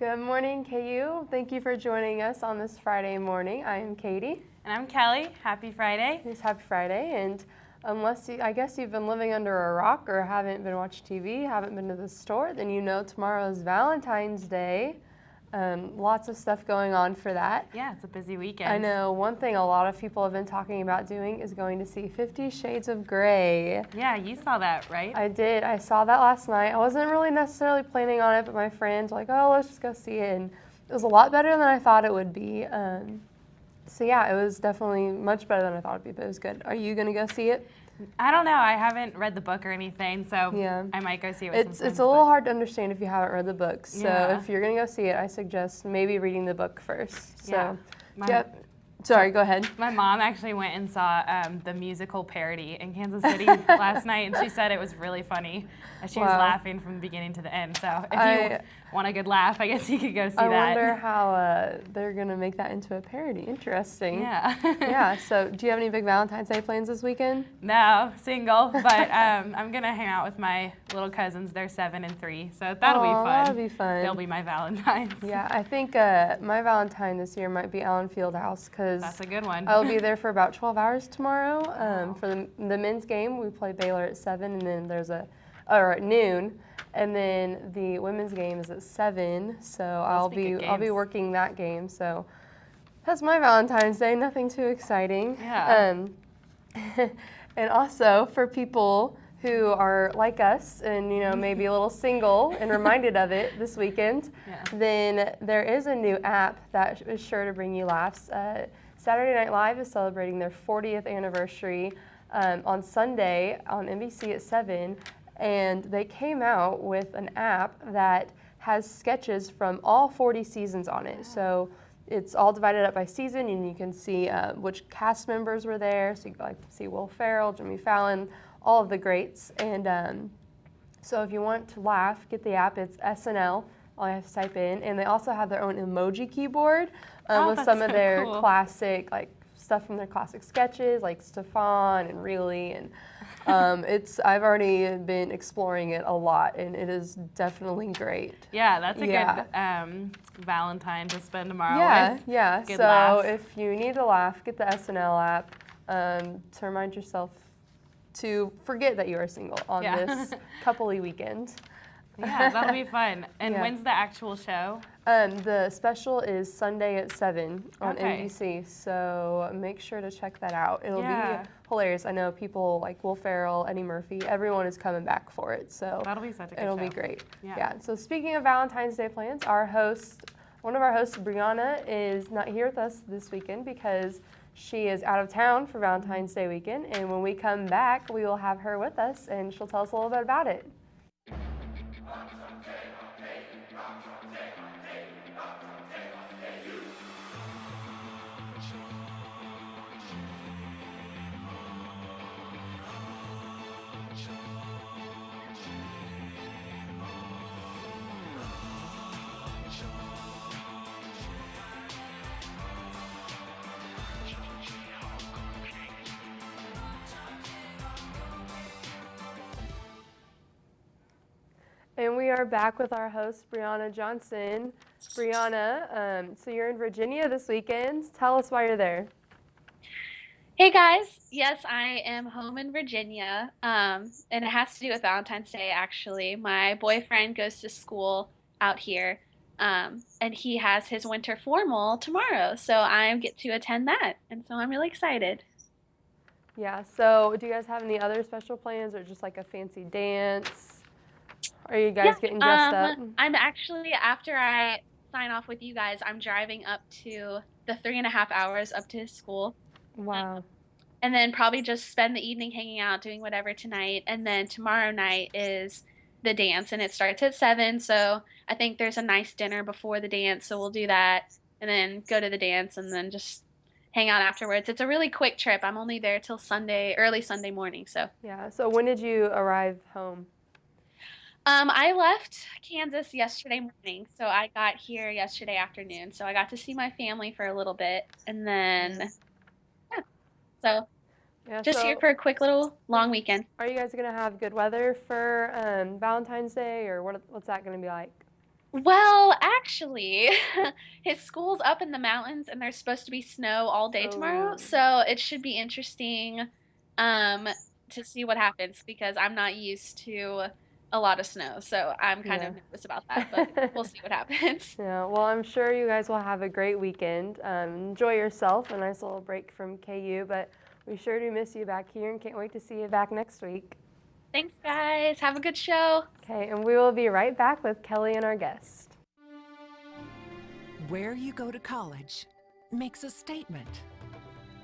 Good morning, KU. Thank you for joining us on this Friday morning. I am Katie. And I'm Kelly. Happy Friday. It's Happy Friday. And I guess you've been living under a rock or haven't been watching TV, haven't been to the store, then you know tomorrow is Valentine's Day. Lots of stuff going on for that. Yeah, it's a busy weekend. I know one thing a lot of people have been talking about doing is going to see 50 Shades of Grey. Yeah, you saw that, right? I did. I saw that last night. I wasn't really necessarily planning on it, but my friends were like, oh, let's just go see it. And it was a lot better than I thought it would be. So yeah, it was definitely much better than I thought it would be, but it was good. Are you going to go see it? I don't know. I haven't read the book or anything, so yeah. I might go see it with some friends. It's a little hard to understand if you haven't read the book. So yeah. if you're going to go see it, I suggest maybe reading the book first. So, yeah. Sorry, go ahead. My mom actually went and saw the musical parody in Kansas City last night, and she said it was really funny. She was laughing from the beginning to the end. So if you want a good laugh, I guess you could go see that. I wonder how they're going to make that into a parody. Interesting. Yeah. Yeah. So do you have any big Valentine's Day plans this weekend? No, single. But I'm going to hang out with my little cousins. They're 7 and 3. So that'll be fun. That'll be fun. They'll be my Valentines. Yeah. I think my Valentine this year might be Allen Fieldhouse because that's a good one. I'll be there for about 12 hours tomorrow. For the men's game, we play Baylor at 7, and then at noon, and then the women's game is at 7. So I'll be working that game. So that's my Valentine's Day. Nothing too exciting. Yeah. And also for people who are like us and maybe a little single and reminded of it this weekend, then there is a new app that is sure to bring you laughs. Saturday Night Live is celebrating their 40th anniversary on Sunday on NBC at 7, and they came out with an app that has sketches from all 40 seasons on it. So it's all divided up by season, and you can see which cast members were there. So you can see Will Ferrell, Jimmy Fallon, all of the greats. And so if you want to laugh, get the app. It's SNL. All you have to type in. And they also have their own emoji keyboard with some of their classic, stuff from their classic sketches, like Stefan and Really. And I've already been exploring it a lot, and it is definitely great. Yeah, that's a good Valentine to spend tomorrow with. Yeah. Good so laugh. if you need to laugh, get the SNL app to remind yourself to forget that you are single on this couple-y weekend. Yeah, that'll be fun. And when's the actual show? The special is Sunday at 7 on NBC, so make sure to check that out. It'll be hilarious. I know people like Will Ferrell, Eddie Murphy, everyone is coming back for it, so that'll be such a good it'll show. be great. Yeah. So speaking of Valentine's Day plans, one of our hosts, Brianna, is not here with us this weekend because she is out of town for Valentine's Day weekend, and when we come back, we will have her with us, and she'll tell us a little bit about it. And we are back with our host, Brianna Johnson. Brianna, so you're in Virginia this weekend. Tell us why you're there. Hey guys, yes, I am home in Virginia, and it has to do with Valentine's Day, actually. My boyfriend goes to school out here, and he has his winter formal tomorrow, so I get to attend that, and so I'm really excited. Yeah, so do you guys have any other special plans or just like a fancy dance? Are you guys getting dressed up? I'm actually, after I sign off with you guys, I'm driving up to the 3.5 hours up to his school. Wow. And then probably just spend the evening hanging out, doing whatever tonight. And then tomorrow night is the dance, and it starts at 7. So I think there's a nice dinner before the dance, so we'll do that. And then go to the dance and then just hang out afterwards. It's a really quick trip. I'm only there till Sunday, early Sunday morning. So yeah. So when did you arrive home? I left Kansas yesterday morning, so I got here yesterday afternoon. So I got to see my family for a little bit, and then just here for a quick little long weekend. Are you guys gonna have good weather for Valentine's Day, or what's that gonna be like? Well, actually, his school's up in the mountains and there's supposed to be snow all day tomorrow, Oh, so it should be interesting um to see what happens because I'm not used to a lot of snow. So I'm kind yeah. of nervous about that, but we'll see what happens. Yeah, well, I'm sure you guys will have a great weekend. Enjoy yourself, a nice little break from KU, but we sure do miss you back here and can't wait to see you back next week. Thanks, guys. Have a good show. Okay, and we will be right back with Kelly and our guest. Where you go to college makes a statement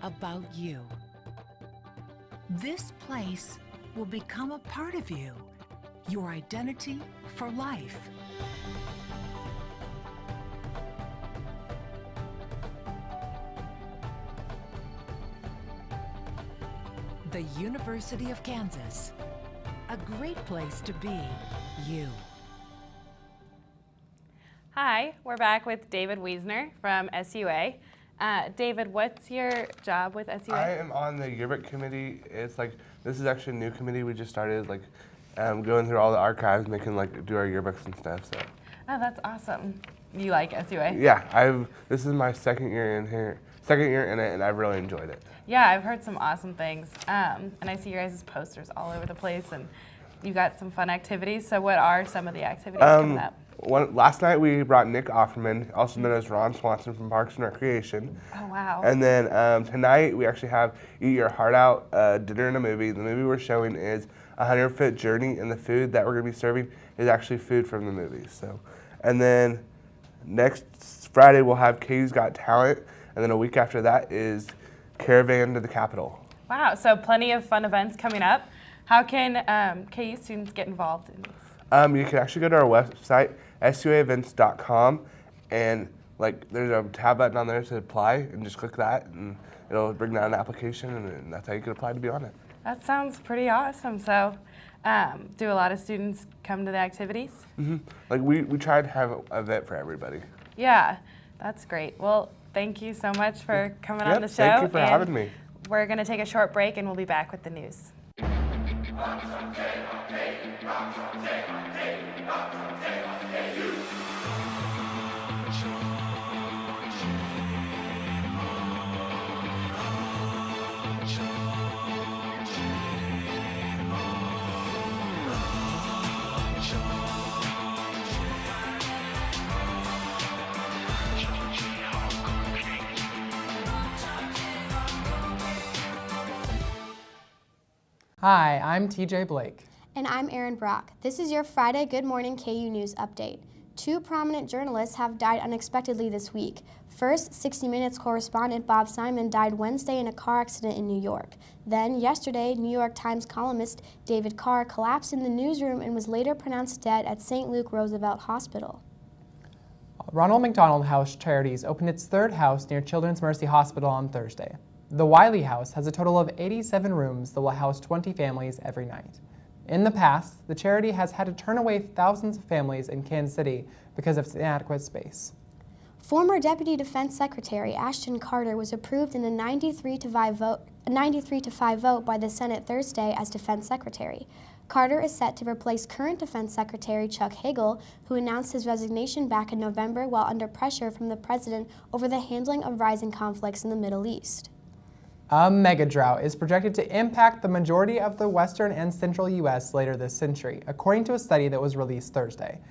about you. This place will become a part of you, your identity for life. The University of Kansas, a great place to be you. Hi, we're back with David Wiesner from SUA. David, what's your job with SUA? I am on the yearbook committee. It's like, this is actually a new committee we just started, like going through all the archives, making do our yearbooks and stuff, so. Oh, that's awesome. You like SUA? Yeah, this is my second year in it, and I've really enjoyed it. Yeah, I've heard some awesome things. And I see your guys' posters all over the place, and you got some fun activities. So what are some of the activities coming up? Last night we brought Nick Offerman, also known as Ron Swanson from Parks and Recreation. Oh, wow. And then tonight we actually have Eat Your Heart Out, dinner and a movie. The movie we're showing is 100-Foot Journey, and the food that we're going to be serving is actually food from the movie. So, and then next Friday we'll have KU's Got Talent, and then a week after that is Caravan to the Capitol. Wow, so plenty of fun events coming up. How can KU students get involved in these? You can actually go to our website, suaevents.com, and there's a tab button on there to apply, and just click that, and it'll bring down an application, and that's how you can apply to be on it. That sounds pretty awesome. So, do a lot of students come to the activities? Mm-hmm. We try to have an event for everybody. Yeah, that's great. Well, thank you so much for coming on the show. Thank you for having me. We're going to take a short break, and we'll be back with the news. Hi, I'm TJ Blake. And I'm Erin Brock. This is your Friday Good Morning KU News update. Two prominent journalists have died unexpectedly this week. First, 60 Minutes correspondent Bob Simon died Wednesday in a car accident in New York. Then, yesterday, New York Times columnist David Carr collapsed in the newsroom and was later pronounced dead at St. Luke Roosevelt Hospital. Ronald McDonald House Charities opened its third house near Children's Mercy Hospital on Thursday. The Wiley House has a total of 87 rooms that will house 20 families every night. In the past, the charity has had to turn away thousands of families in Kansas City because of its inadequate space. Former Deputy Defense Secretary Ashton Carter was approved in a 93 to 5 vote by the Senate Thursday as Defense Secretary. Carter is set to replace current Defense Secretary Chuck Hagel, who announced his resignation back in November while under pressure from the president over the handling of rising conflicts in the Middle East. A mega drought is projected to impact the majority of the western and central U.S. later this century, according to a study that was released Thursday.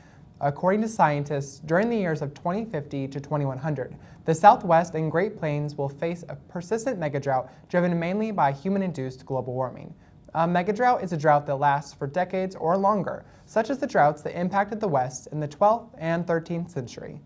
According to scientists, during the years of 2050 to 2100, the Southwest and Great Plains will face a persistent megadrought driven mainly by human-induced global warming. A megadrought is a drought that lasts for decades or longer, such as the droughts that impacted the West in the 12th and 13th century.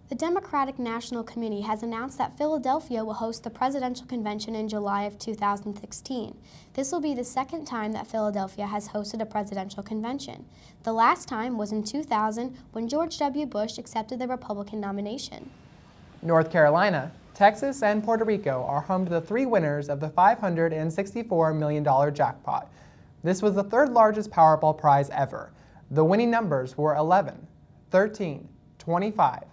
The Democratic National Committee has announced that Philadelphia will host the presidential convention in July of 2016. This will be the second time that Philadelphia has hosted a presidential convention. The last time was in 2000 when George W. Bush accepted the Republican nomination. North Carolina, Texas, and Puerto Rico are home to the three winners of the $564 million jackpot. This was the third largest Powerball prize ever. The winning numbers were 11, 13, 25,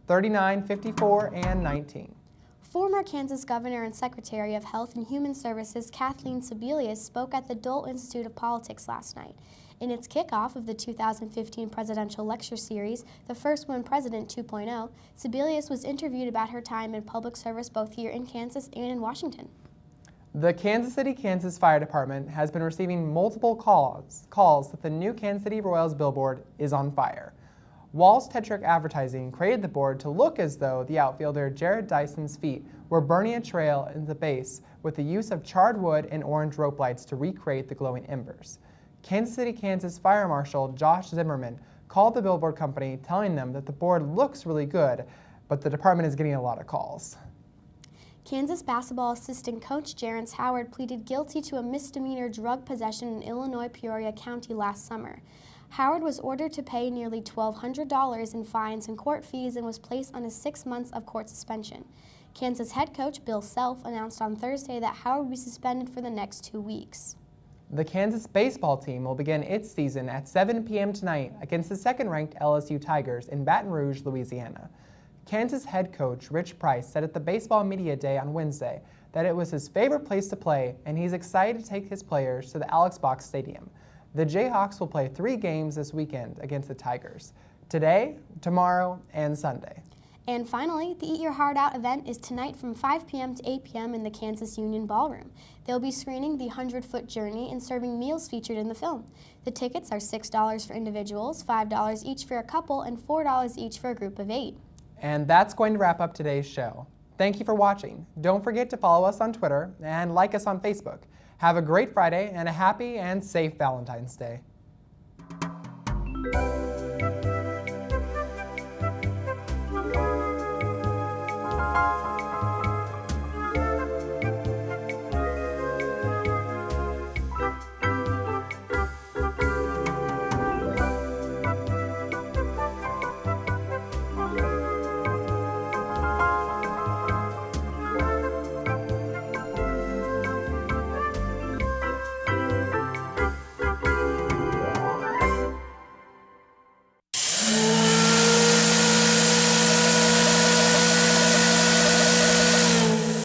39, 54, and 19. Former Kansas Governor and Secretary of Health and Human Services Kathleen Sebelius spoke at the Dole Institute of Politics last night. In its kickoff of the 2015 presidential lecture series, The First Woman President 2.0, Sebelius was interviewed about her time in public service both here in Kansas and in Washington. The Kansas City, Kansas Fire Department has been receiving multiple calls that the new Kansas City Royals billboard is on fire. Walls Tetrick Advertising created the board to look as though the outfielder Jared Dyson's feet were burning a trail in the base with the use of charred wood and orange rope lights to recreate the glowing embers. Kansas City, Kansas Fire Marshal Josh Zimmerman called the billboard company, telling them that the board looks really good, but the department is getting a lot of calls. Kansas basketball assistant coach Jerrance Howard pleaded guilty to a misdemeanor drug possession in Illinois Peoria County last summer. Howard was ordered to pay nearly $1,200 in fines and court fees and was placed on a 6 months of court suspension. Kansas head coach Bill Self announced on Thursday that Howard will be suspended for the next 2 weeks. The Kansas baseball team will begin its season at 7 p.m. tonight against the second-ranked LSU Tigers in Baton Rouge, Louisiana. Kansas head coach Rich Price said at the Baseball Media Day on Wednesday that it was his favorite place to play, and he's excited to take his players to the Alex Box Stadium. The Jayhawks will play 3 games this weekend against the Tigers, today, tomorrow, and Sunday. And finally, the Eat Your Heart Out event is tonight from 5 p.m. to 8 p.m. in the Kansas Union Ballroom. They'll be screening the 100-foot journey and serving meals featured in the film. The tickets are $6 for individuals, $5 each for a couple, and $4 each for a group of 8. And that's going to wrap up today's show. Thank you for watching. Don't forget to follow us on Twitter and like us on Facebook. Have a great Friday and a happy and safe Valentine's Day.